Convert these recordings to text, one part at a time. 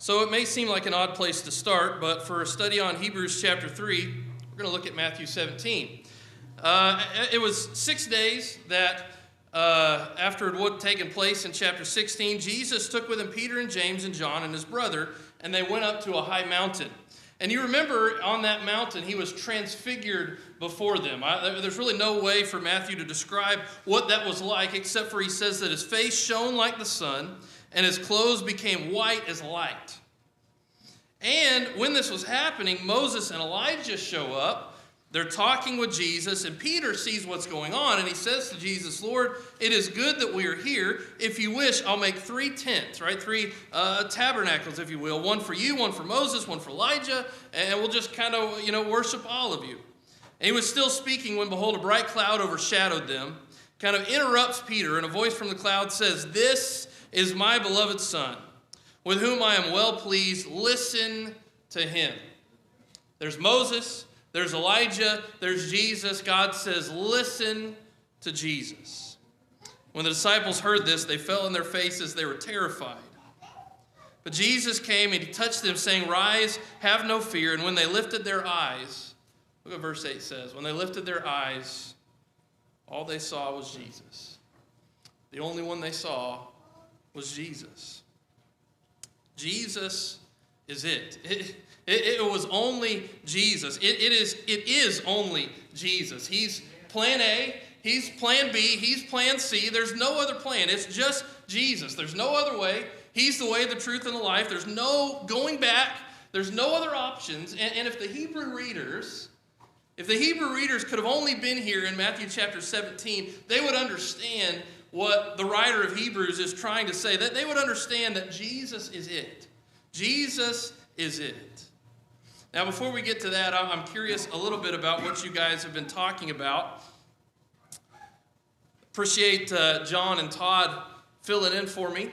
So it may seem like an odd place to start, but for a study on Hebrews chapter 3, we're going to look at Matthew 17. It was 6 days that after it had taken place in chapter 16, Jesus took with him Peter and James and John and his brother, and they went up to a high mountain. And you remember on that mountain, he was transfigured before them. There's really no way for Matthew to describe what that was like, except for he says that his face shone like the sun, and his clothes became white as light. And when this was happening, Moses and Elijah show up. They're talking with Jesus, and Peter sees what's going on, and he says to Jesus, Lord, it is good that we are here. If you wish, I'll make 3 tents, right? 3 tabernacles, if you will. One for you, one for Moses, one for Elijah, and we'll just kind of, worship all of you. And he was still speaking when, behold, a bright cloud overshadowed them, kind of interrupts Peter, and a voice from the cloud says, this is my beloved Son, with whom I am well pleased. Listen to him. There's Moses. There's Elijah, there's Jesus. God says, listen to Jesus. When the disciples heard this, they fell on their faces. They were terrified. But Jesus came and he touched them, saying, rise, have no fear. And when they lifted their eyes, look what verse 8 says. When they lifted their eyes, all they saw was Jesus. The only one they saw was Jesus. Jesus is it. It was only Jesus. It is only Jesus. He's plan A, he's plan B, he's plan C. There's no other plan. It's just Jesus. There's no other way. He's the way, the truth, and the life. There's no going back. There's no other options. And if the Hebrew readers could have only been here in Matthew chapter 17, they would understand what the writer of Hebrews is trying to say. That they would understand that Jesus is it. Jesus is it. Now, before we get to that, I'm curious a little bit about what you guys have been talking about. Appreciate John and Todd filling in for me.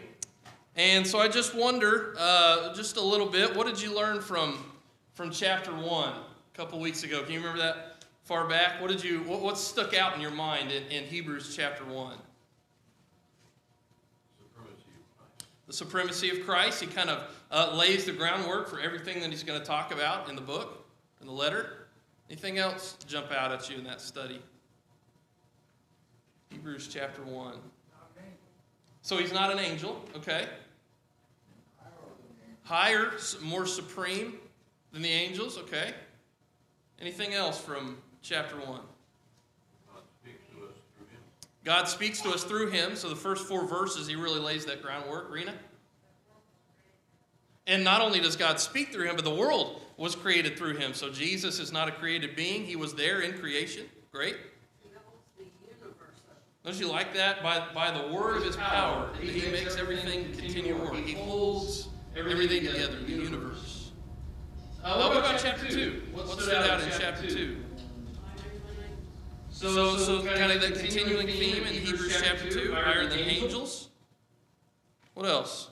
And so I just wonder, just a little bit, what did you learn from chapter 1 a couple weeks ago? Can you remember that far back? What stuck out in your mind in Hebrews chapter 1? The supremacy of Christ. He kind of lays the groundwork for everything that he's going to talk about in the book, in the letter. Anything else jump out at you in that study? Hebrews chapter 1. So he's not an angel, okay? Higher, more supreme than the angels, okay? Anything else from chapter 1? God speaks to us through him. So the first 4 verses, he really lays that groundwork. Rena? And not only does God speak through him, but the world was created through him. So Jesus is not a created being. He was there in creation. Great. Don't you like that? By the word of his power, he makes everything continue to work. He holds everything together in the universe. What about chapter 2? What stood out in chapter 2? So kind of the continuing theme in Hebrews chapter 2, higher than angels. What else?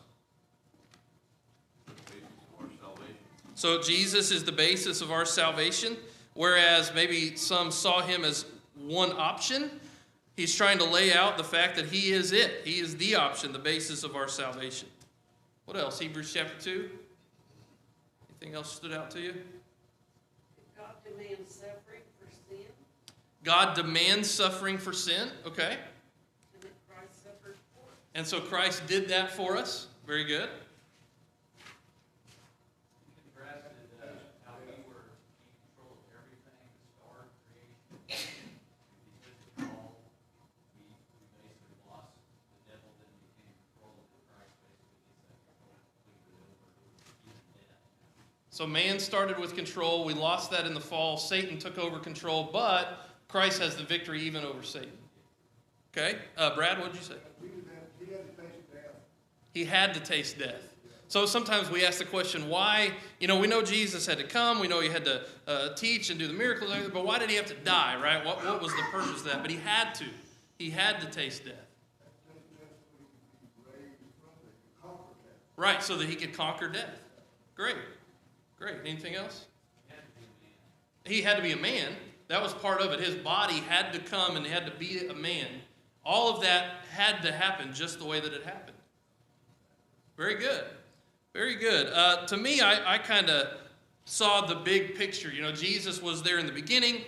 So Jesus is the basis of our salvation, whereas maybe some saw him as one option. He's trying to lay out the fact that he is it. He is the option, the basis of our salvation. What else? Hebrews chapter 2? Anything else stood out to you? God demands suffering for sin. God demands suffering for sin. Okay. And that Christ suffered for us. And so Christ did that for us. Very good. You contrasted how we were in control of everything, the start of creation. Because of the fall, we basically lost. The devil then became control of Christ, basically gets that control completely over even death. So man started with control. We lost that in the fall. Satan took over control, but Christ has the victory even over Satan. Okay? Brad, what did you say? He had to taste death. So sometimes we ask the question, why? We know Jesus had to come. We know he had to teach and do the miracles, but why did he have to die, right? What was the purpose of that? But he had to. He had to taste death. Right, so that he could conquer death. Great. Anything else? He had to be a man. That was part of it. His body had to come and he had to be a man. All of that had to happen just the way that it happened. Very good. Very good. To me, I kind of saw the big picture. You know, Jesus was there in the beginning.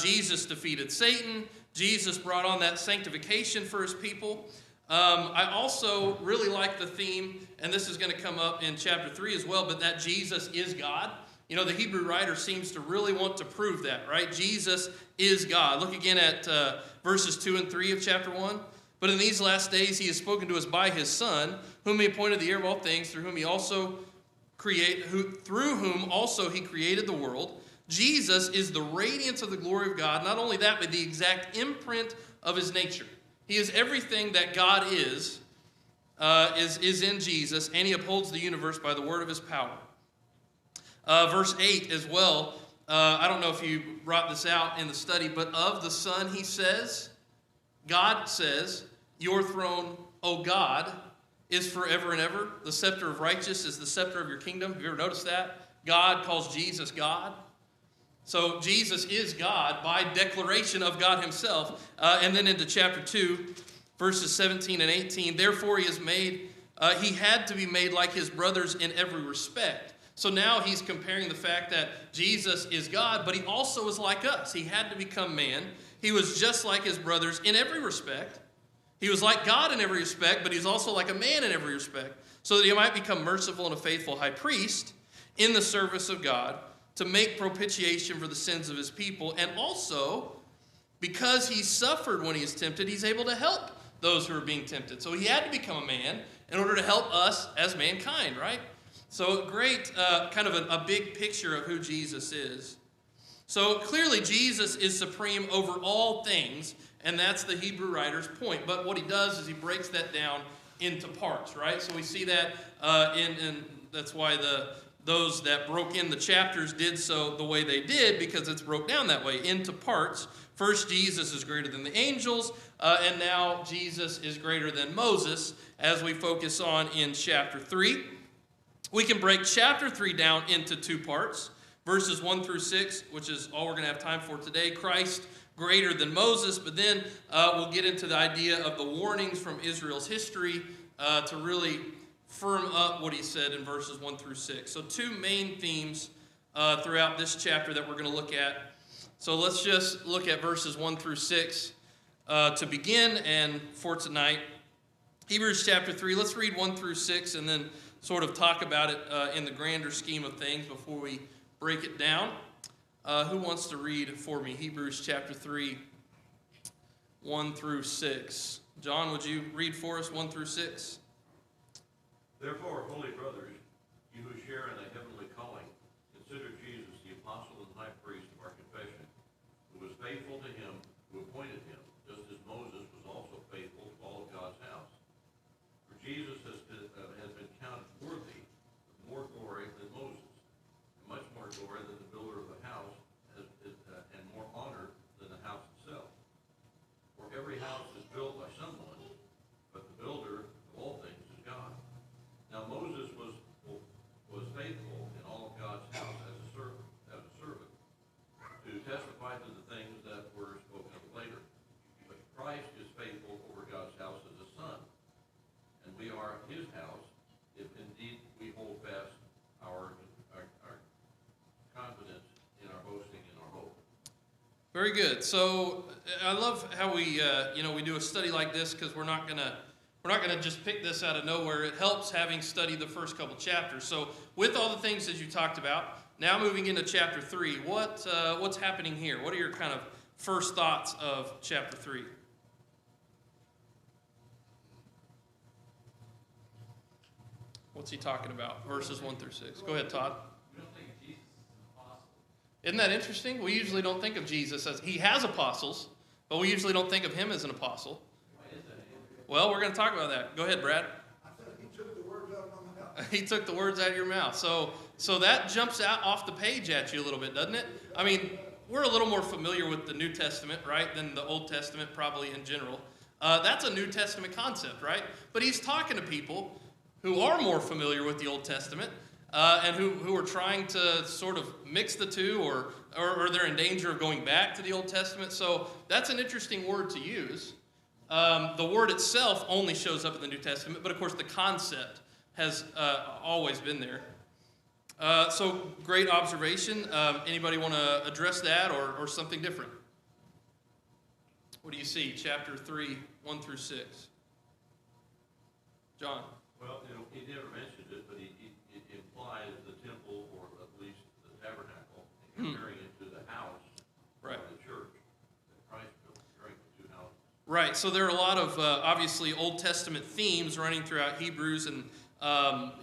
Jesus defeated Satan. Jesus brought on that sanctification for his people. I also really like the theme, and this is going to come up in chapter 3 as well, but that Jesus is God. You know, the Hebrew writer seems to really want to prove that, right? Jesus is God. Look again at verses 2 and 3 of chapter 1. But in these last days he has spoken to us by his Son, whom he appointed the heir of all things, through whom also he created the world. Jesus is the radiance of the glory of God. Not only that, but the exact imprint of his nature. He is everything that God is in Jesus, and he upholds the universe by the word of his power. Verse 8 as well, I don't know if you brought this out in the study, but of the Son he says, God says, your throne, O God, is forever and ever. The scepter of righteousness is the scepter of your kingdom. Have you ever noticed that? God calls Jesus God. So Jesus is God by declaration of God himself. And then into chapter 2, verses 17 and 18. Therefore he had to be made like his brothers in every respect. So now he's comparing the fact that Jesus is God, but he also is like us. He had to become man. He was just like his brothers in every respect. He was like God in every respect, but he's also like a man in every respect, so that he might become merciful and a faithful high priest in the service of God to make propitiation for the sins of his people. And also, because he suffered when he is tempted, he's able to help those who are being tempted. So he had to become a man in order to help us as mankind, right? So great, kind of a big picture of who Jesus is. So clearly Jesus is supreme over all things, and that's the Hebrew writer's point. But what he does is he breaks that down into parts, right? So we see that, and that's why those that broke in the chapters did so the way they did, because it's broke down that way into parts. First, Jesus is greater than the angels, and now Jesus is greater than Moses, as we focus on in chapter 3. We can break chapter 3 down into two parts. Verses 1 through 6, which is all we're going to have time for today. Christ greater than Moses. But then we'll get into the idea of the warnings from Israel's history to really firm up what he said in verses 1 through 6. So two main themes throughout this chapter that we're going to look at. So let's just look at verses 1 through 6 to begin and for tonight. Hebrews chapter 3, let's read 1 through 6 and then sort of talk about it in the grander scheme of things before we break it down. Who wants to read for me Hebrews chapter 3, 1 through 6? John, would you read for us 1 through 6? Therefore, holy brothers, you who share in a heavenly calling, consider Jesus the apostle and high priest of our confession, who was faithful to him who appointed him, just as Moses was also faithful to all of God's house. For Jesus has been counted worthy of more glory than Moses, much more glory than the builder of the house, and more honor than the house itself. For every house is built by someone, but the builder of all things is God. Now Moses was faithful in all of God's house as a servant, to testify to the things that were spoken of later. But Christ is faithful over God's house as a son, and we are his house, if indeed we hold fast our confidence in our boasting and our hope. Very good. So I love how we do a study like this, because we're not gonna just pick this out of nowhere. It helps having studied the first couple chapters. So with all the things that you talked about, now moving into chapter 3, what's happening here? What are your kind of first thoughts of chapter 3? What's he talking about? Verses 1 through 6. Go ahead, Todd. We don't think of Jesus as an apostle. Isn't that interesting? We usually don't think of Jesus as, he has apostles, but we usually don't think of him as an apostle. Why is that, Andrew? Well, we're going to talk about that. Go ahead, Brad. I said he took the words out of my mouth. He took the words out of your mouth. So that jumps out off the page at you a little bit, doesn't it? I mean, we're a little more familiar with the New Testament, right, than the Old Testament probably in general. That's a New Testament concept, right? But he's talking to people who are more familiar with the Old Testament and who are trying to sort of mix the two, or they're in danger of going back to the Old Testament. So that's an interesting word to use. The word itself only shows up in the New Testament, but of course the concept has always been there. So great observation. Anybody want to address that or something different? What do you see? Chapter 3, 1 through 6. John. Well, he never mentioned it, but it implies the temple, or at least the tabernacle, and comparing it to the house, Right. or the church that Christ built, comparing the two houses. Right, so there are a lot of obviously Old Testament themes running throughout Hebrews, and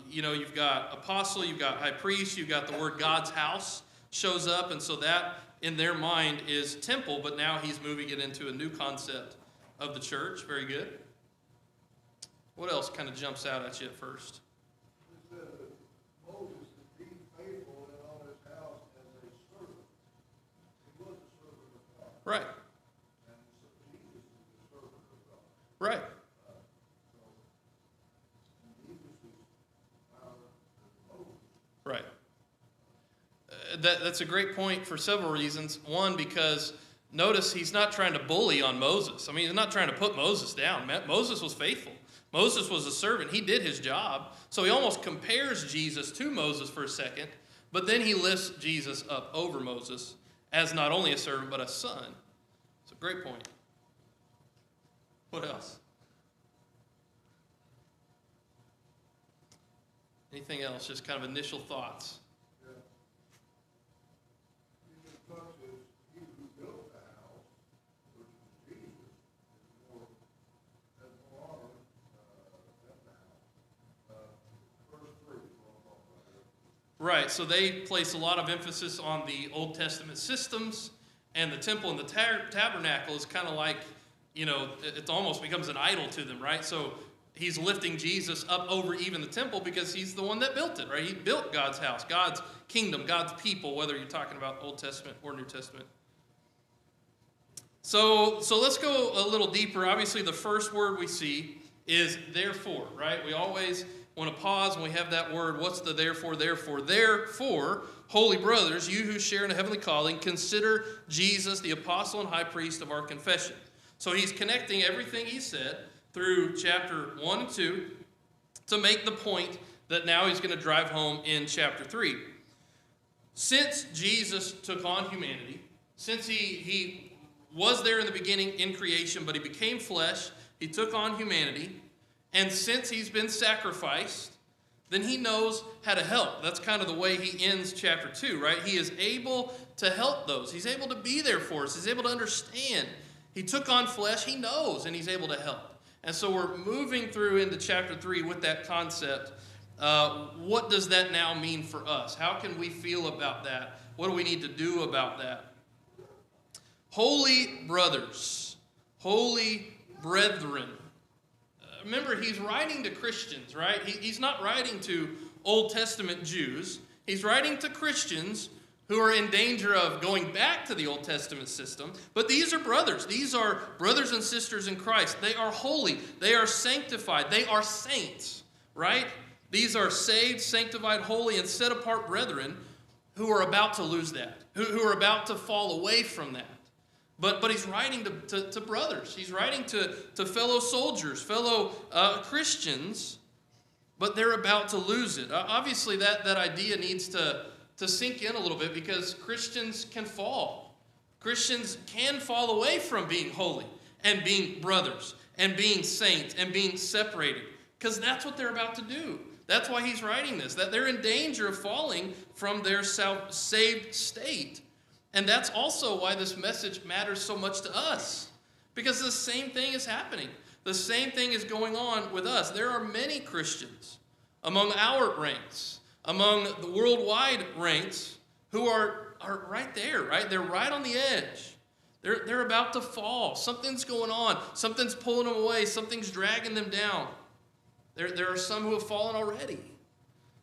you've got apostle, you've got high priest, you've got the word God's house shows up, and so that in their mind is temple, but now he's moving it into a new concept of the church. Very good. What else kind of jumps out at you at first? It said that Moses is being faithful in all his house as a servant. He was a servant of God. Right, And so Jesus is the servant of God. right. And Jesus is louder than Moses. Right. That's a great point for several reasons. One, because notice he's not trying to bully on Moses. I mean, he's not trying to put Moses down. Moses was faithful. Moses was a servant. He did his job. So he almost compares Jesus to Moses for a second, but then he lifts Jesus up over Moses as not only a servant, but a son. It's a great point. What else? Anything else? Just kind of initial thoughts. Yeah. Jesus touches he who built the house, which is Jesus, is more honor than the house. Verse 3 is what I'm talking about. Right, so they place a lot of emphasis on the Old Testament systems, and the temple and the tabernacle is kind of like, it almost becomes an idol to them, right? So he's lifting Jesus up over even the temple because he's the one that built it, right? He built God's house, God's kingdom, God's people, whether you're talking about Old Testament or New Testament. So let's go a little deeper. Obviously, the first word we see is therefore, right? We always want to pause when we have that word. What's the therefore? Therefore, holy brothers, you who share in a heavenly calling, consider Jesus the apostle and high priest of our confession. So he's connecting everything he said through chapter 1 and 2 to make the point that now he's going to drive home in chapter 3. Since Jesus took on humanity, since he was there in the beginning in creation, but he became flesh, he took on humanity, and since he's been sacrificed, then he knows how to help. That's kind of the way he ends chapter 2, right? He is able to help those. He's able to be there for us. He's able to understand. He took on flesh, he knows, and he's able to help. And so we're moving through into chapter 3 with that concept. What does that now mean for us? How can we feel about that? What do we need to do about that? Holy brothers, holy brethren. Remember, he's writing to Christians, right? He's not writing to Old Testament Jews. He's writing to Christians who are in danger of going back to the Old Testament system. But these are brothers. These are brothers and sisters in Christ. They are holy. They are sanctified. They are saints, right? These are saved, sanctified, holy, and set-apart brethren who are about to lose that, who are about to fall away from that. But he's writing to brothers. He's writing to fellow soldiers, fellow Christians, but they're about to lose it. Obviously, that idea needs to sink in a little bit because Christians can fall. Christians can fall away from being holy and being brothers and being saints and being separated because that's what they're about to do. That's why he's writing this, that they're in danger of falling from their saved state. And that's also why this message matters so much to us, because the same thing is happening. The same thing is going on with us. There are many Christians among our ranks, among the worldwide ranks, who are right there, right? They're right on the edge. They're about to fall. Something's going on. Something's pulling them away. Something's dragging them down. There are some who have fallen already.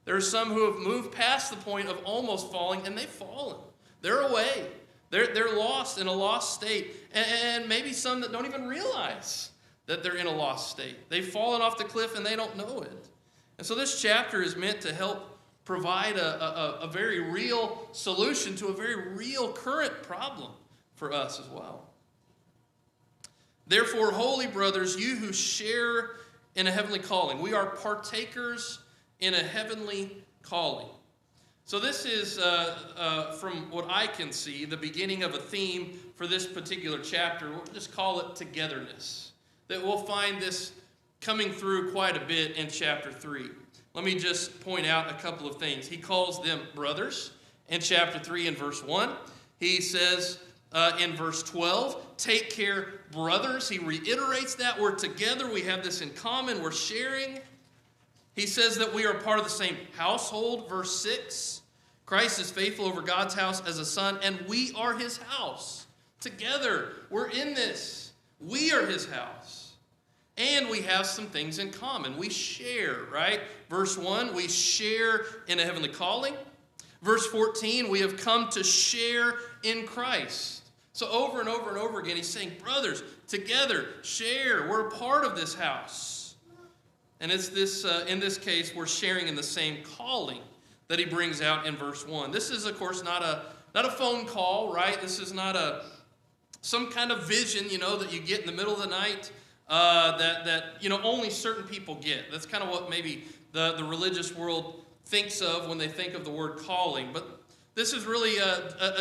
There are some who have moved past the point of almost falling, and they've fallen. They're away. They're lost in a lost state. And maybe some that don't even realize that they're in a lost state. They've fallen off the cliff and they don't know it. And so this chapter is meant to help provide a very real solution to a very real current problem for us as well. Therefore, holy brothers, you who share in a heavenly calling, we are partakers in a heavenly calling. So this is, from what I can see, the beginning of a theme for this particular chapter. We'll just call it togetherness. That we'll find this coming through quite a bit in chapter 3. Let me just point out a couple of things. He calls them brothers in chapter 3 and verse 1. He says in verse 12, take care, brothers. He reiterates that we're together. We have this in common. We're sharing. He says that we are part of the same household. Verse 6. Christ is faithful over God's house as a son, and we are his house. Together, we're in this. We are his house. And we have some things in common. We share, right? Verse 1, we share in a heavenly calling. Verse 14, we have come to share in Christ. So over and over and over again, he's saying, brothers, together, share. We're a part of this house. And it's this, in this case, we're sharing in the same calling that he brings out in verse 1. This is, of course, not a phone call, right? This is not some kind of vision, that you get in the middle of the night that only certain people get. That's kind of what maybe the religious world thinks of when they think of the word calling. But this is really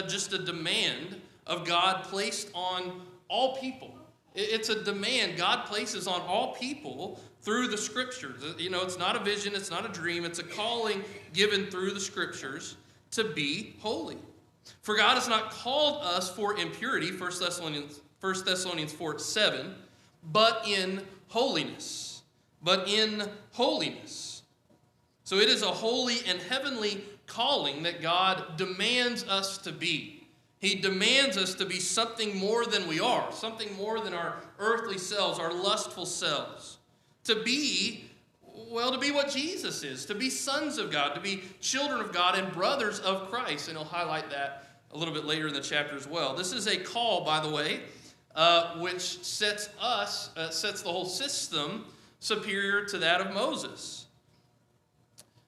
just a demand of God placed on all people. It's a demand God places on all people through the Scriptures. It's not a vision, it's not a dream, it's a calling given through the Scriptures to be holy. For God has not called us for impurity, 1 Thessalonians 4:7, but in holiness. But in holiness. So it is a holy and heavenly calling that God demands us to be. He demands us to be something more than we are, something more than our earthly selves, our lustful selves. To be what Jesus is, to be sons of God, to be children of God and brothers of Christ. And he'll highlight that a little bit later in the chapter as well. This is a call, by the way, which sets the whole system superior to that of Moses.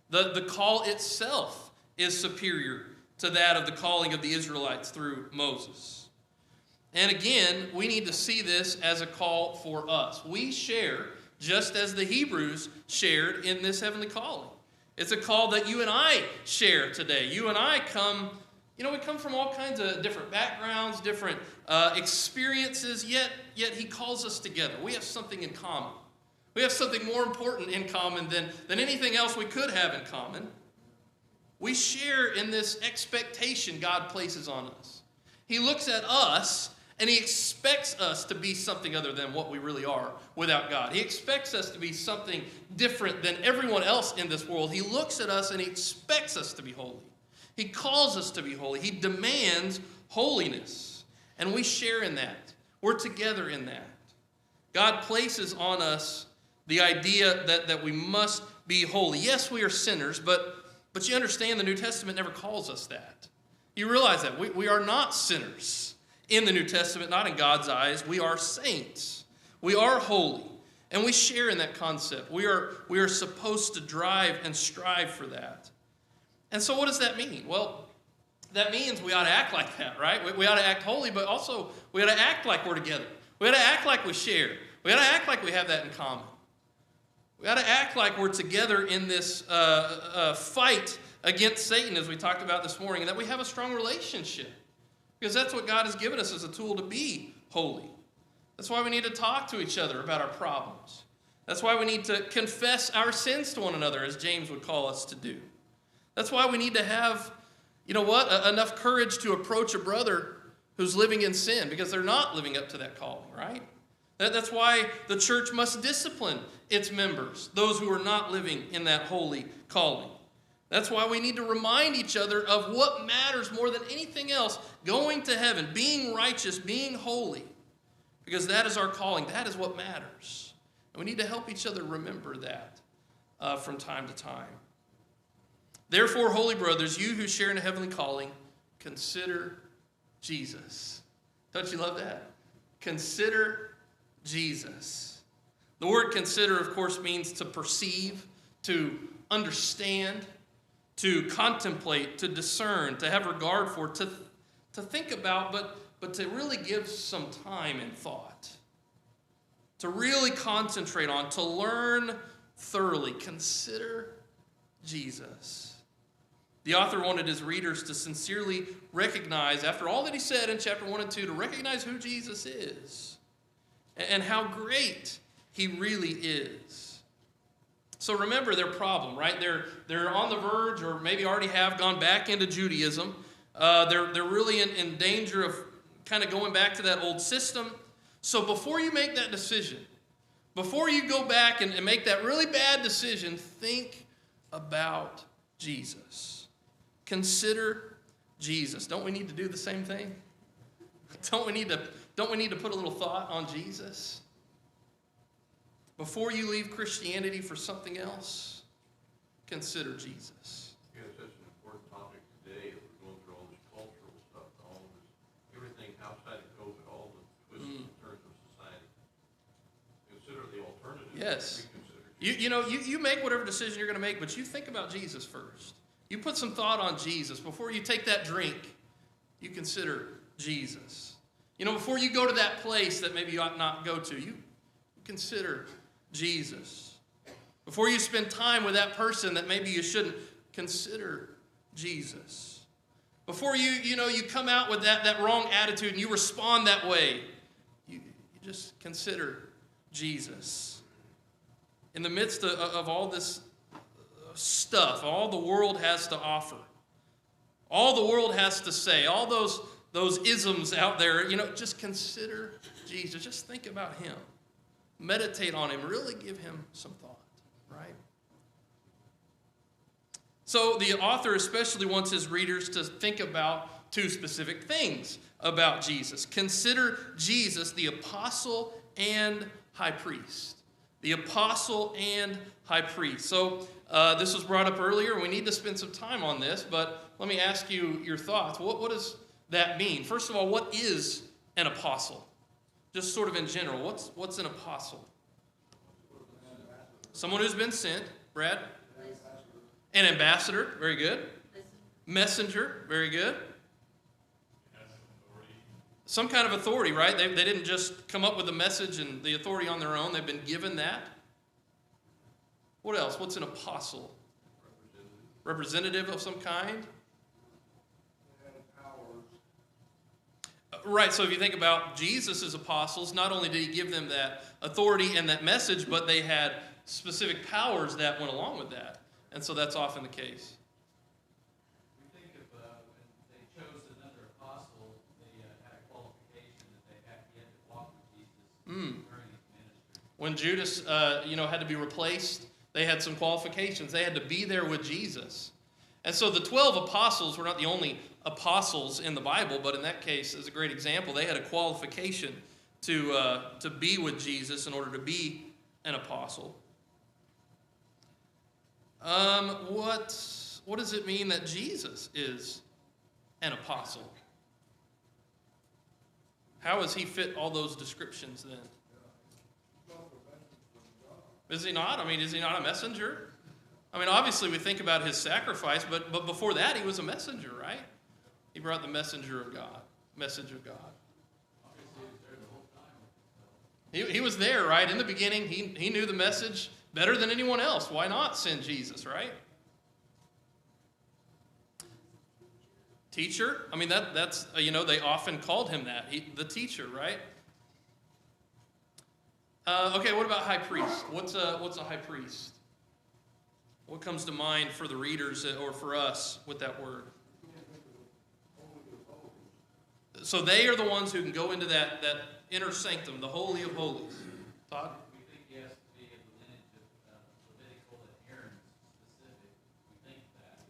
The call itself is superior to that of the calling of the Israelites through Moses. And again, we need to see this as a call for us. We share just as the Hebrews shared in this heavenly calling. It's a call that you and I share today. You and I come, we come from all kinds of different backgrounds, different experiences, yet he calls us together. We have something in common. We have something more important in common than anything else we could have in common. We share in this expectation God places on us. He looks at us and he expects us to be something other than what we really are without God. He expects us to be something different than everyone else in this world. He looks at us and he expects us to be holy. He calls us to be holy. He demands holiness. And we share in that. We're together in that. God places on us the idea that we must be holy. Yes, we are sinners, but you understand the New Testament never calls us that. You realize that. We are not sinners in the New Testament, not in God's eyes. We are saints. We are holy. And we share in that concept. We are supposed to drive and strive for that. And so what does that mean? Well, that means we ought to act like that, right? We ought to act holy, but also we ought to act like we're together. We ought to act like we share. We ought to act like we have that in common. We ought to act like we're together in this fight against Satan, as we talked about this morning, and that we have a strong relationship. Because that's what God has given us as a tool to be holy. That's why we need to talk to each other about our problems. That's why we need to confess our sins to one another, as James would call us to do. That's why we need to have, enough courage to approach a brother who's living in sin, because they're not living up to that calling, right? That's why the church must discipline its members, those who are not living in that holy calling. That's why we need to remind each other of what matters more than anything else, going to heaven, being righteous, being holy, because that is our calling. That is what matters. And we need to help each other remember that from time to time. Therefore, holy brothers, you who share in a heavenly calling, consider Jesus. Don't you love that? Consider Jesus. The word consider, of course, means to perceive, to understand, to contemplate, to discern, to have regard for, to think about, but to really give some time and thought. To really concentrate on, to learn thoroughly. Consider Jesus. The author wanted his readers to sincerely recognize, after all that he said in chapter 1 and 2, to recognize who Jesus is and how great he really is. So remember their problem, right? They're on the verge, or maybe already have gone back into Judaism. They're really in danger of kind of going back to that old system. So before you make that decision, before you go back and make that really bad decision, think about Jesus. Consider Jesus. Don't we need to do the same thing? Don't we need to put a little thought on Jesus? Before you leave Christianity for something else, consider Jesus. Yeah, it's such an important topic today as we're going through all this cultural stuff, all of this, everything outside of COVID, all the twists and turns of society. Consider the alternative. Yes. Reconsider. You make whatever decision you're going to make, but you think about Jesus first. You put some thought on Jesus. Before you take that drink, you consider Jesus. Before you go to that place that maybe you ought not go to, you consider Jesus. Before you spend time with that person that maybe you shouldn't, consider Jesus. Before you come out with that wrong attitude and you respond that way, you just consider Jesus. In the midst of all this stuff, all the world has to offer, all the world has to say, all those isms out there, just consider Jesus. Just think about him. Meditate on him. Really give him some thought, right? So the author especially wants his readers to think about two specific things about Jesus. Consider Jesus the apostle and high priest. The apostle and high priest. So this was brought up earlier. We need to spend some time on this, but let me ask you your thoughts. What does that mean? First of all, what is an apostle? Just sort of in general, what's an apostle? Someone who's been sent. Brad? An ambassador. Very good. Messenger. Very good. Some kind of authority, right? They didn't just come up with a message and the authority on their own. They've been given that. What else? What's an apostle? Representative of some kind? Right, so if you think about Jesus' apostles, not only did he give them that authority and that message, but they had specific powers that went along with that. And so that's often the case. We think of when they chose another apostle, they had a qualification that they had to walk with Jesus during his ministry. When Judas, had to be replaced, they had some qualifications. They had to be there with Jesus. And so the 12 apostles were not the only apostles in the Bible, but in that case, as a great example, they had a qualification to be with Jesus in order to be an apostle. What does it mean that Jesus is an apostle? How does he fit all those descriptions then? Is he not? Is he not a messenger? Obviously we think about his sacrifice, but before that he was a messenger, right? He brought the messenger of God, message of God. Obviously he was there the whole time. He was there, right? In the beginning, he knew the message better than anyone else. Why not send Jesus, right? Teacher? That's they often called him that. The teacher, right? Okay, what about high priest? What's a high priest? What comes to mind for the readers or for us with that word? So they are the ones who can go into that inner sanctum, the Holy of Holies. Todd? We think he has to be of the lineage of Levitical and Aaron specific. We think that,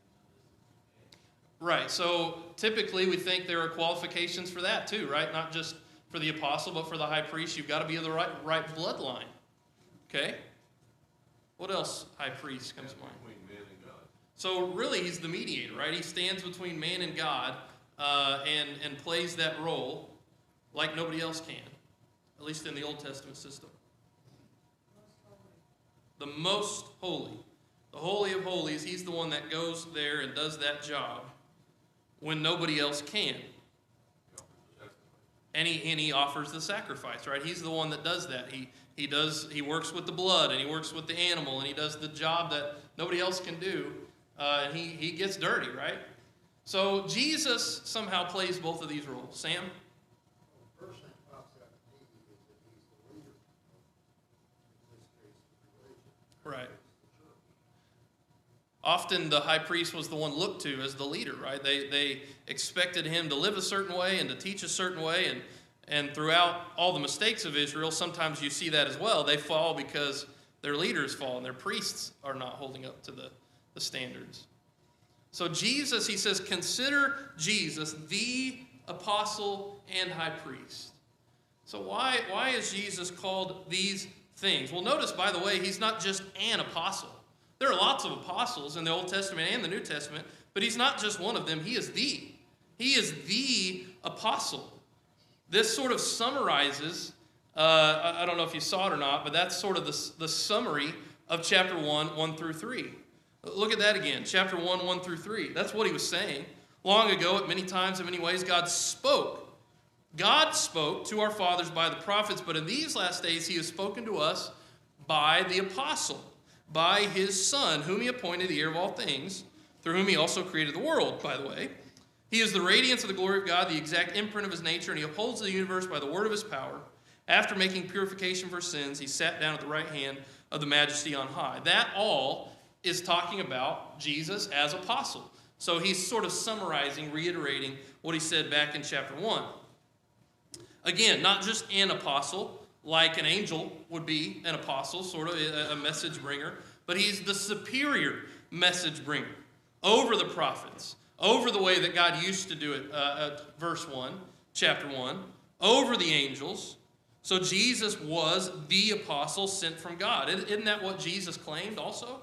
even though this is okay. Right, so typically we think there are qualifications for that too, right? Not just for the apostle, but for the high priest, you've got to be of the right bloodline. Okay? What else, high priest, comes to mind? Between man and God. So really, he's the mediator, right? He stands between man and God and plays that role like nobody else can, at least in the Old Testament system. The most holy. The Holy of Holies, he's the one that goes there and does that job when nobody else can. And he offers the sacrifice, right? He's the one that does that. He works with the blood, and he works with the animal, and he does the job that nobody else can do, and he gets dirty, right? So Jesus somehow plays both of these roles. Sam? The first thing pops out to me is that he's the leader of, in this case, the religion. Right. Often the high priest was the one looked to as the leader, right? They expected him to live a certain way and to teach a certain way, and throughout all the mistakes of Israel, sometimes you see that as well. They fall because their leaders fall and their priests are not holding up to the standards. So Jesus, he says, consider Jesus the apostle and high priest. So why is Jesus called these things? Well, notice, by the way, he's not just an apostle. There are lots of apostles in the Old Testament and the New Testament, but he's not just one of them. He is the apostle. This sort of summarizes, I don't know if you saw it or not, but that's sort of the summary of chapter 1 through 3. Look at that again, chapter 1 through 3. That's what he was saying. Long ago, at many times, in many ways, God spoke. God spoke to our fathers by the prophets, but in these last days, he has spoken to us by the apostle, by his Son, whom he appointed the heir of all things, through whom he also created the world, by the way. He is the radiance of the glory of God, the exact imprint of his nature, and he upholds the universe by the word of his power. After making purification for sins, he sat down at the right hand of the majesty on high. That all is talking about Jesus as apostle. So he's sort of summarizing, reiterating what he said back in chapter 1. Again, not just an apostle, like an angel would be an apostle, sort of a message bringer, but he's the superior message bringer over the prophets, over the way that God used to do it, verse 1, chapter 1, over the angels. So Jesus was the apostle sent from God. Isn't that what Jesus claimed also?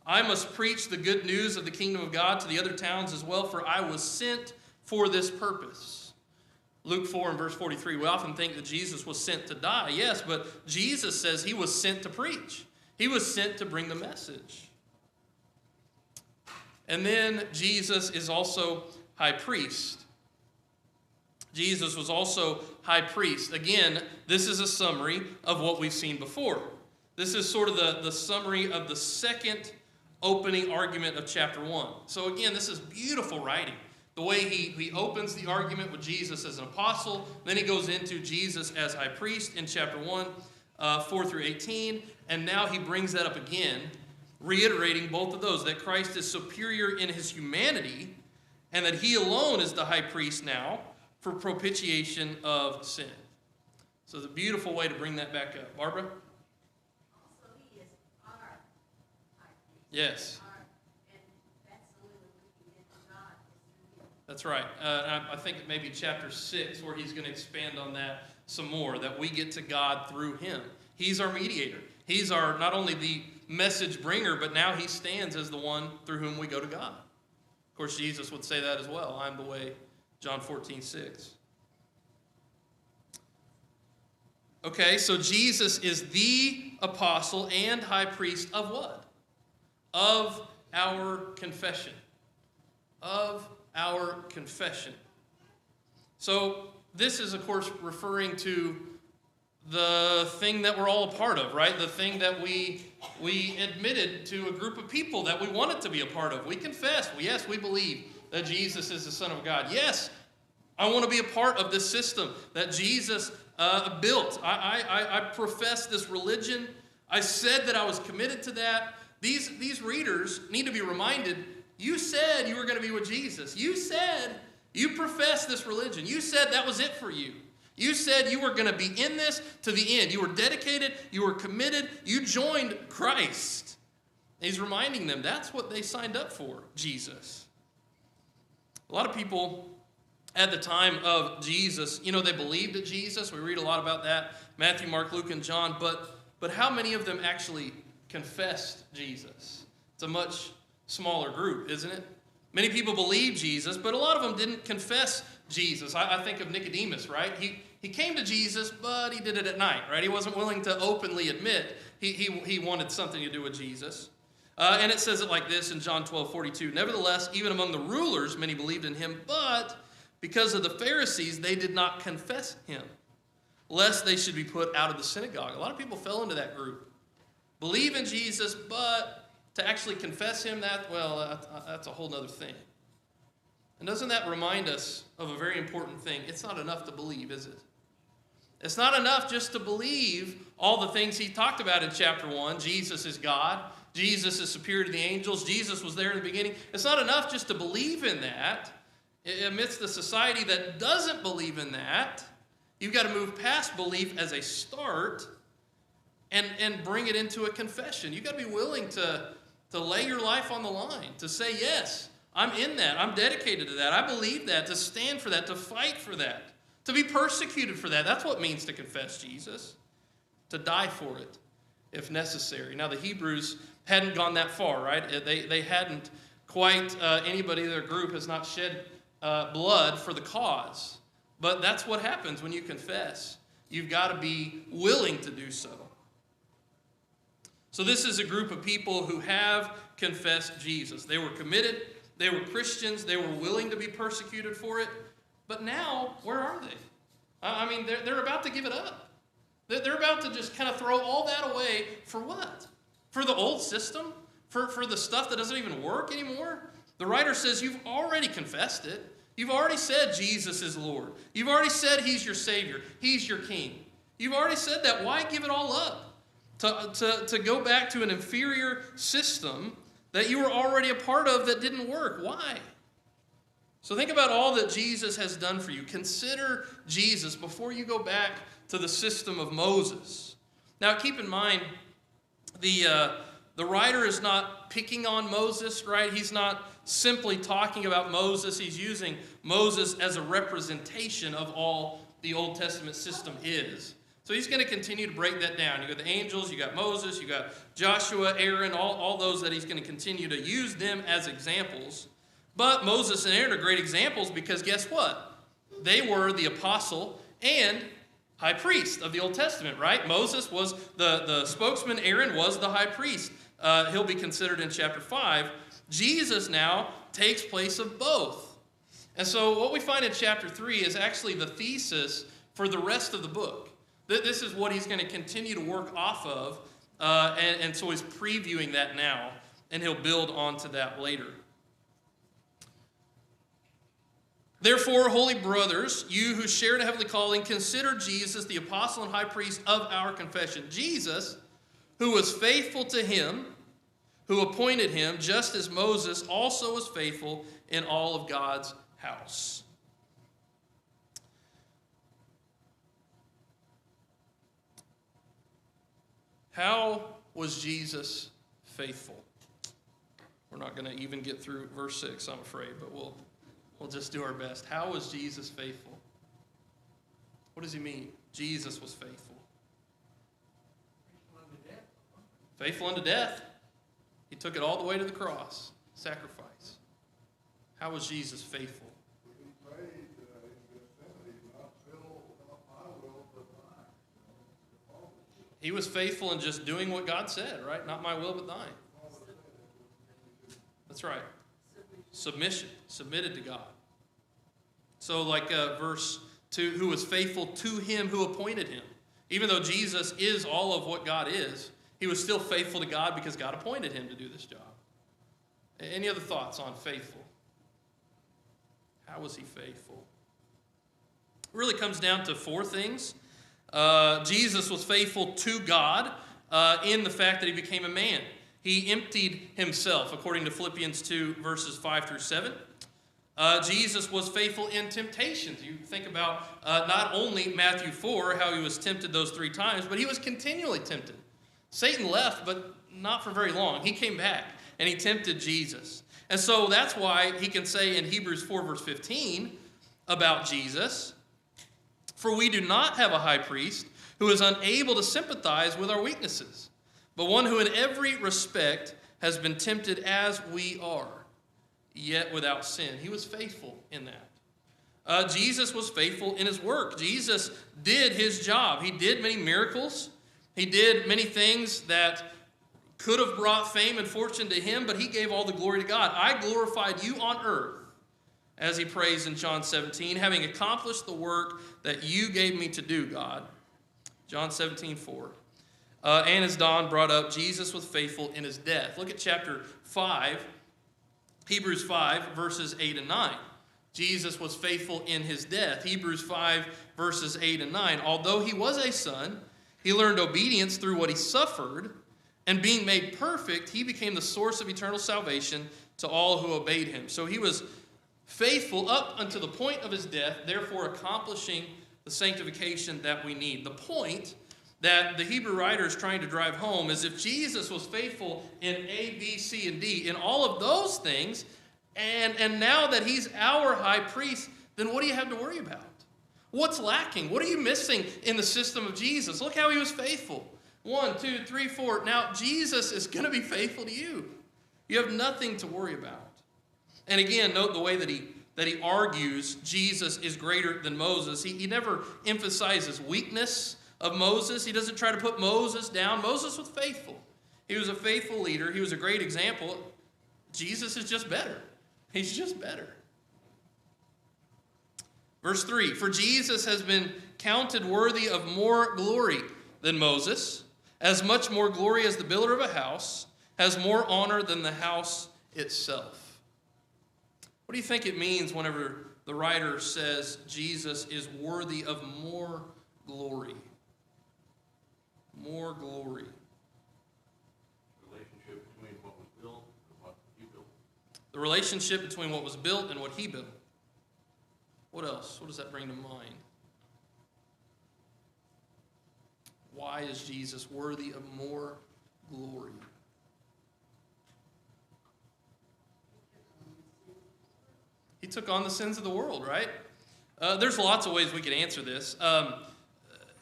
I must preach the good news of the kingdom of God to the other towns as well, for I was sent for this purpose. Luke 4 and verse 43, we often think that Jesus was sent to die. Yes, but Jesus says he was sent to preach. He was sent to bring the message. And then Jesus is also high priest. Jesus was also high priest. Again, this is a summary of what we've seen before. This is sort of the summary of the second opening argument of chapter 1. So again, this is beautiful writing. The way he opens the argument with Jesus as an apostle, then he goes into Jesus as high priest in chapter 1, 4 through 18, and now he brings that up again, reiterating both of those, that Christ is superior in his humanity, and that he alone is the high priest now for propitiation of sin. So it's a beautiful way to bring that back up. Barbara? Also, he is our high priest. Yes. And that's the only way we can get to God is through him. That's right. I think it may be chapter 6 where he's going to expand on that some more, that we get to God through him. He's our mediator. He's our not only the message bringer, but now he stands as the one through whom we go to God. Of course, Jesus would say that as well. I'm the way, John 14:6. Okay, so Jesus is the apostle and high priest of what? Of our confession. Of our confession. So this is, of course, referring to the thing that we're all a part of, right? The thing that we admitted to a group of people that we wanted to be a part of. We confess. Yes, we believe that Jesus is the Son of God. Yes, I want to be a part of this system that Jesus built. I profess this religion. I said that I was committed to that. These readers need to be reminded, you said you were going to be with Jesus. You said you professed this religion. You said that was it for you. You said you were going to be in this to the end. You were dedicated. You were committed. You joined Christ. And he's reminding them that's what they signed up for, Jesus. A lot of people at the time of Jesus, they believed in Jesus. We read a lot about that. Matthew, Mark, Luke, and John. But how many of them actually confessed Jesus? It's a much smaller group, isn't it? Many people believe Jesus, but a lot of them didn't confess Jesus. I think of Nicodemus, right? He came to Jesus, but he did it at night, right? He wasn't willing to openly admit he wanted something to do with Jesus. And it says it like this in John 12:42. Nevertheless, even among the rulers, many believed in him, but because of the Pharisees, they did not confess him. lest they should be put out of the synagogue. A lot of people fell into that group. Believe in Jesus, but to actually confess him, that's a whole other thing. And doesn't that remind us of a very important thing? It's not enough to believe, is it? It's not enough just to believe all the things he talked about in chapter 1. Jesus is God. Jesus is superior to the angels. Jesus was there in the beginning. It's not enough just to believe in that. Amidst the society that doesn't believe in that, you've got to move past belief as a start and bring it into a confession. You've got to be willing to lay your life on the line, to say, yes, I'm in that. I'm dedicated to that. I believe that, to stand for that, to fight for that, to be persecuted for that. That's what it means to confess Jesus, to die for it if necessary. Now, the Hebrews hadn't gone that far, right? They hadn't quite, anybody in their group has not shed blood for the cause. But that's what happens when you confess. You've got to be willing to do so. So this is a group of people who have confessed Jesus. They were committed. They were Christians. They were willing to be persecuted for it. But now, where are they? I mean, they're about to give it up. They're about to just kind of throw all that away for what? For the old system? For the stuff that doesn't even work anymore? The writer says you've already confessed it. You've already said Jesus is Lord. You've already said he's your Savior. He's your King. You've already said that. Why give it all up? To go back to an inferior system that you were already a part of that didn't work. Why? So think about all that Jesus has done for you. Consider Jesus before you go back to the system of Moses. Now keep in mind, the writer is not picking on Moses, right? He's not simply talking about Moses. He's using Moses as a representation of all the Old Testament system is. So he's going to continue to break that down. You got the angels, you got Moses, you got Joshua, Aaron, all those that he's going to continue to use them as examples. But Moses and Aaron are great examples because guess what? They were the apostle and high priest of the Old Testament, right? Moses was the spokesman. Aaron was the high priest. He'll be considered in chapter 5. Jesus now takes place of both. And so what we find in chapter 3 is actually the thesis for the rest of the book. This is what he's going to continue to work off of, and so he's previewing that now, and he'll build onto that later. Therefore, holy brothers, you who share in a heavenly calling, consider Jesus, the apostle and high priest of our confession. Jesus, who was faithful to him, who appointed him, just as Moses also was faithful in all of God's house. How was Jesus faithful? We're not going to even get through verse 6, I'm afraid, but we'll just do our best. How was Jesus faithful? What does he mean? Jesus was faithful. Faithful unto death. He took it all the way to the cross. Sacrifice. How was Jesus faithful? He prayed in Gethsemane, not my will, but thine. He was faithful in just doing what God said, right? Not my will, but thine. That's right. Submission. Submitted to God. So like verse 2, who was faithful to him who appointed him. Even though Jesus is all of what God is, he was still faithful to God because God appointed him to do this job. Any other thoughts on faithful? How was he faithful? It really comes down to 4 things. Jesus was faithful to God in the fact that he became a man. He emptied himself, according to Philippians 2, verses 5 through 7. Jesus was faithful in temptations. You think about not only Matthew 4, how he was tempted those 3 times, but he was continually tempted. Satan left, but not for very long. He came back, and he tempted Jesus. And so that's why he can say in Hebrews 4, verse 15 about Jesus, for we do not have a high priest who is unable to sympathize with our weaknesses, but one who in every respect has been tempted as we are, yet without sin. He was faithful in that. Jesus was faithful in his work. Jesus did his job. He did many miracles. He did many things that could have brought fame and fortune to him, but he gave all the glory to God. I glorified you on earth, as he prays in John 17, having accomplished the work that you gave me to do, God. John 17:4. And as Don brought up, Jesus was faithful in his death. Look at chapter 5, Hebrews 5, verses 8 and 9. Jesus was faithful in his death. Hebrews 5, verses 8 and 9. Although he was a son, he learned obedience through what he suffered, and being made perfect, he became the source of eternal salvation to all who obeyed him. So he was faithful up unto the point of his death, therefore accomplishing the sanctification that we need. The point that the Hebrew writer is trying to drive home is if Jesus was faithful in A, B, C, and D, in all of those things, and now that he's our high priest, then what do you have to worry about? What's lacking? What are you missing in the system of Jesus? Look how he was faithful. 1, 2, 3, 4. Now Jesus is going to be faithful to you. You have nothing to worry about. And again, note the way that he argues Jesus is greater than Moses. He never emphasizes weakness of Moses. He doesn't try to put Moses down. Moses was faithful. He was a faithful leader. He was a great example. Jesus is just better. He's just better. Verse 3, for Jesus has been counted worthy of more glory than Moses, as much more glory as the builder of a house has more honor than the house itself. What do you think it means whenever the writer says Jesus is worthy of more glory? More glory. Relationship between what was built and what he built. The relationship between what was built and what he built. What else? What does that bring to mind? Why is Jesus worthy of more glory? He took on the sins of the world, right? There's lots of ways we could answer this.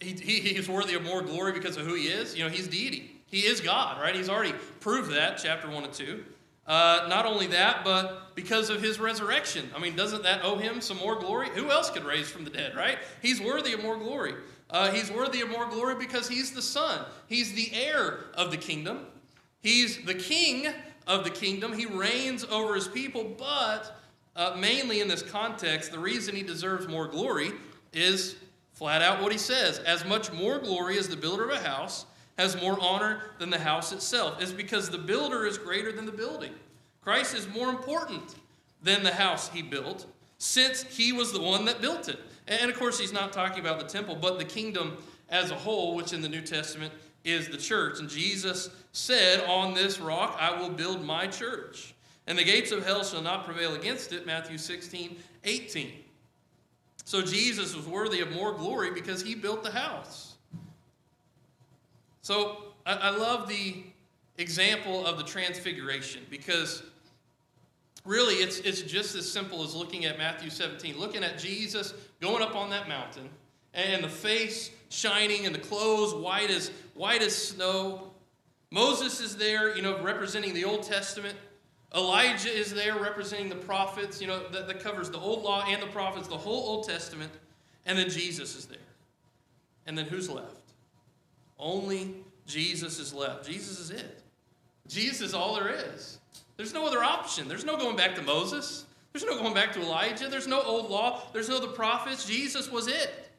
He is worthy of more glory because of who he is. You know, he's deity. He is God, right? He's already proved that, chapter 1 and 2. Not only that, but because of his resurrection. I mean, doesn't that owe him some more glory? Who else could raise from the dead, right? He's worthy of more glory. He's worthy of more glory because he's the Son. He's the heir of the kingdom. He's the king of the kingdom. He reigns over his people, but mainly in this context, the reason he deserves more glory is flat out what he says. As much more glory as the builder of a house has more honor than the house itself. It's because the builder is greater than the building. Christ is more important than the house he built, since he was the one that built it. And of course, he's not talking about the temple, but the kingdom as a whole, which in the New Testament is the church. And Jesus said, on this rock I will build my church, and the gates of hell shall not prevail against it, Matthew 16:18. So Jesus was worthy of more glory because he built the house. So I love the example of the transfiguration, because really it's just as simple as looking at Matthew 17, looking at Jesus going up on that mountain and the face shining and the clothes white as snow. Moses is there, representing the Old Testament. Elijah is there representing the prophets, that covers the Old Law and the prophets, the whole Old Testament. And then Jesus is there. And then who's left? Only Jesus is left. Jesus is it. Jesus is all there is. There's no other option. There's no going back to Moses. There's no going back to Elijah. There's no Old Law. There's no the prophets. Jesus was it.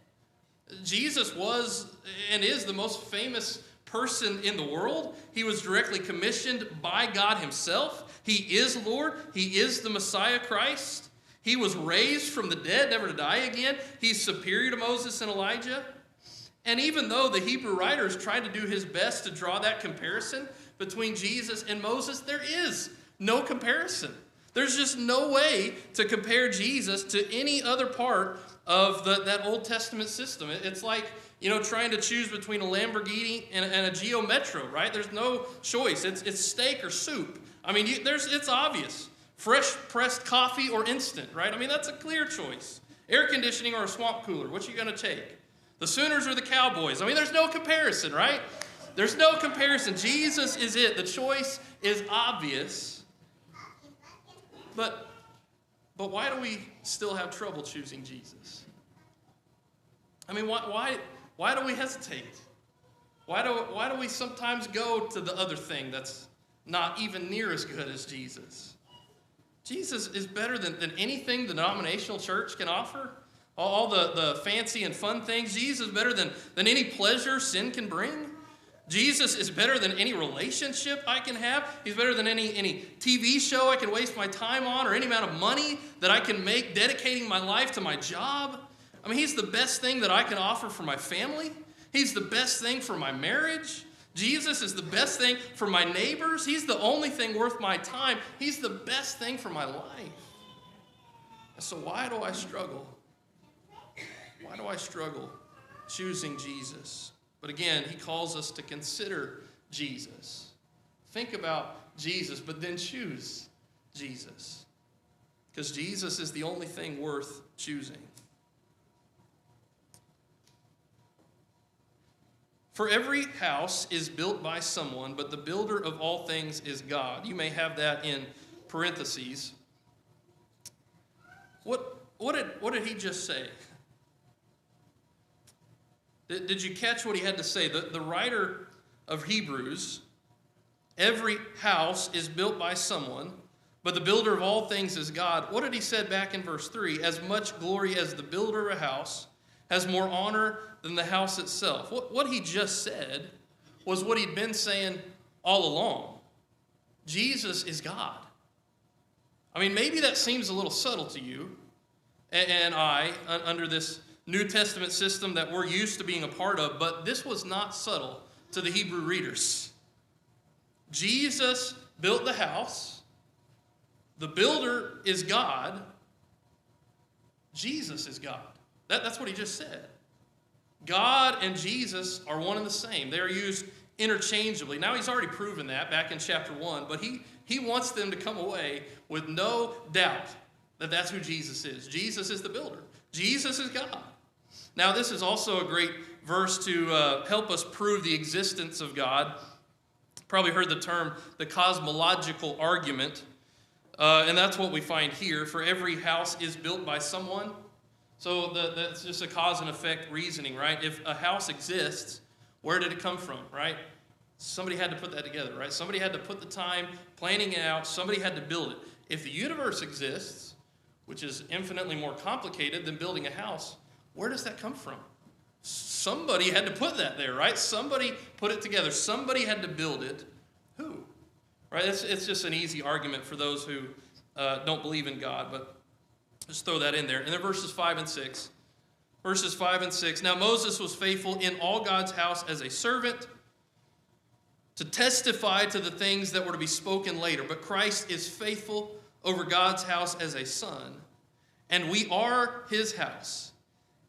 Jesus was and is the most famous person in the world. He was directly commissioned by God himself. He is Lord. He is the Messiah Christ. He was raised from the dead, never to die again. He's superior to Moses and Elijah. And even though the Hebrew writers tried to do his best to draw that comparison between Jesus and Moses, there is no comparison. There's just no way to compare Jesus to any other part of that Old Testament system. It's like, trying to choose between a Lamborghini and a Geo Metro, right? There's no choice. It's steak or soup. I mean, it's obvious. Fresh pressed coffee or instant, right? I mean, that's a clear choice. Air conditioning or a swamp cooler, what you going to take? The Sooners or the Cowboys? I mean, there's no comparison, right? There's no comparison. Jesus is it. The choice is obvious. But why do we still have trouble choosing Jesus? I mean, why do we hesitate? Why do we sometimes go to the other thing that's not even near as good as Jesus? Jesus is better than anything the denominational church can offer. all the fancy and fun things. Jesus is better than any pleasure sin can bring. Jesus is better than any relationship I can have. He's better than any TV show I can waste my time on, or any amount of money that I can make dedicating my life to my job. I mean, he's the best thing that I can offer for my family. He's the best thing for my marriage. Jesus is the best thing for my neighbors. He's the only thing worth my time. He's the best thing for my life. And so why do I struggle? Why do I struggle choosing Jesus? But again, he calls us to consider Jesus. Think about Jesus, but then choose Jesus. Because Jesus is the only thing worth choosing. For every house is built by someone, but the builder of all things is God. You may have that in parentheses. What did he just say? Did you catch what he had to say? The writer of Hebrews, every house is built by someone, but the builder of all things is God. What did he say back in verse 3? As much glory as the builder of a house has more honor than the house itself. What he just said was what he'd been saying all along. Jesus is God. I mean, maybe that seems a little subtle to you and I, under this New Testament system that we're used to being a part of, but this was not subtle to the Hebrew readers. Jesus built the house. The builder is God. Jesus is God. That's what he just said. God and Jesus are one and the same. They are used interchangeably. Now, he's already proven that back in chapter 1, but he wants them to come away with no doubt that that's who Jesus is. Jesus is the builder. Jesus is God. Now, this is also a great verse to help us prove the existence of God. Probably heard the term the cosmological argument, and that's what we find here. For every house is built by someone. So that's just a cause and effect reasoning, right? If a house exists, where did it come from, right? Somebody had to put that together, right? Somebody had to put the time planning it out. Somebody had to build it. If the universe exists, which is infinitely more complicated than building a house, where does that come from? Somebody had to put that there, right? Somebody put it together. Somebody had to build it. Who? Right? It's just an easy argument for those who don't believe in God, but just throw that in there. And then verses 5 and 6. Verses 5 and 6. Now Moses was faithful in all God's house as a servant to testify to the things that were to be spoken later. But Christ is faithful over God's house as a son, and we are his house,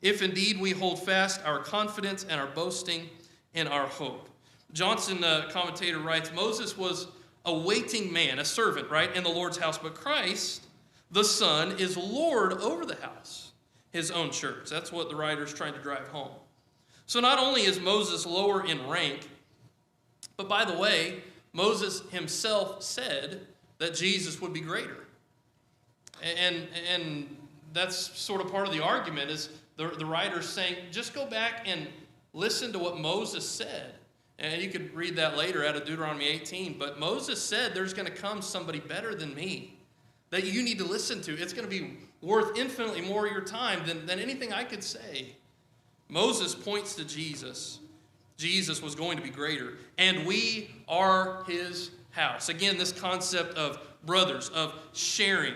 if indeed we hold fast our confidence and our boasting in our hope. Johnson, commentator, writes, Moses was a waiting man, a servant, right, in the Lord's house, but Christ, the Son, is Lord over the house, his own church. That's what the writer's trying to drive home. So not only is Moses lower in rank, but by the way, Moses himself said that Jesus would be greater. And that's sort of part of the argument, is the writer's saying, just go back and listen to what Moses said. And you could read that later out of Deuteronomy 18. But Moses said there's going to come somebody better than me that you need to listen to. It's going to be worth infinitely more of your time than anything I could say. Moses points to Jesus. Jesus was going to be greater. And we are his house. Again, this concept of brothers, of sharing.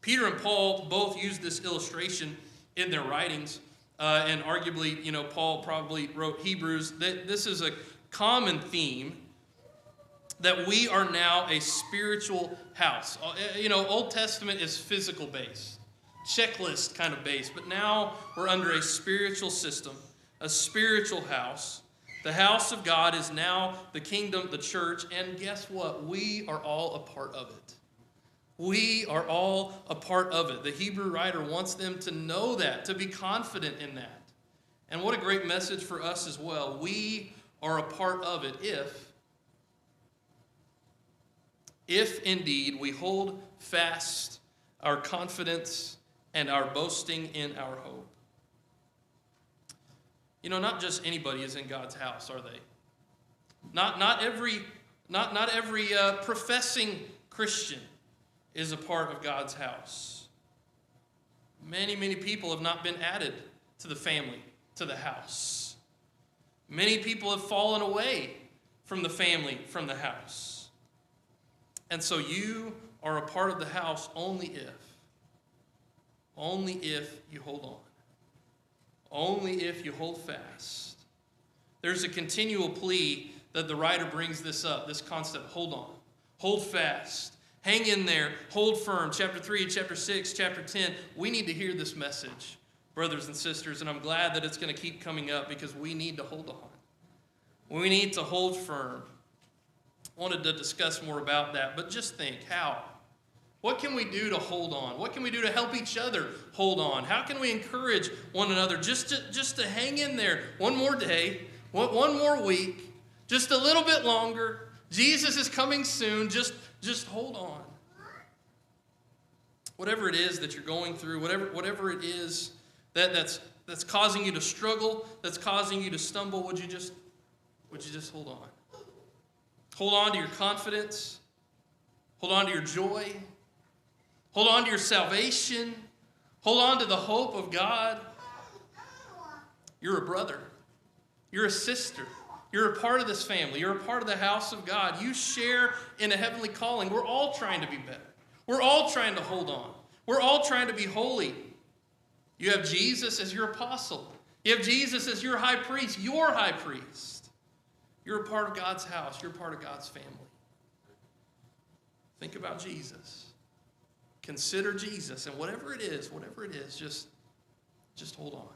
Peter and Paul both used this illustration in their writings. And arguably, Paul probably wrote Hebrews. This is a common theme, that we are now a spiritual house. Old Testament is physical based, checklist kind of based, but now we're under a spiritual system, a spiritual house. The house of God is now the kingdom, the church, and guess what? We are all a part of it. We are all a part of it. The Hebrew writer wants them to know that, to be confident in that. And what a great message for us as well. We are a part of it if indeed we hold fast our confidence and our boasting in our hope. Not just anybody is in God's house, are they? Not every professing Christian is a part of God's house. Many, many people have not been added to the family, to the house. Many people have fallen away from the family, from the house. And so you are a part of the house only if you hold on. Only if you hold fast. There's a continual plea that the writer brings this up, this concept, hold on, hold fast, hang in there, hold firm. Chapter 3, chapter 6, chapter 10, we need to hear this message, brothers and sisters, and I'm glad that it's going to keep coming up because we need to hold on. We need to hold firm. I wanted to discuss more about that, but just think, how? What can we do to hold on? What can we do to help each other hold on? How can we encourage one another just to hang in there one more day, one more week, just a little bit longer? Jesus is coming soon. Just hold on. Whatever it is that you're going through, whatever it is that's causing you to struggle, that's causing you to stumble, would you just hold on? Hold on to your confidence. Hold on to your joy. Hold on to your salvation. Hold on to the hope of God. You're a brother. You're a sister. You're a part of this family. You're a part of the house of God. You share in a heavenly calling. We're all trying to be better. We're all trying to hold on. We're all trying to be holy. You have Jesus as your apostle. You have Jesus as your high priest, your high priest. You're a part of God's house. You're a part of God's family. Think about Jesus. Consider Jesus, and whatever it is, just hold on.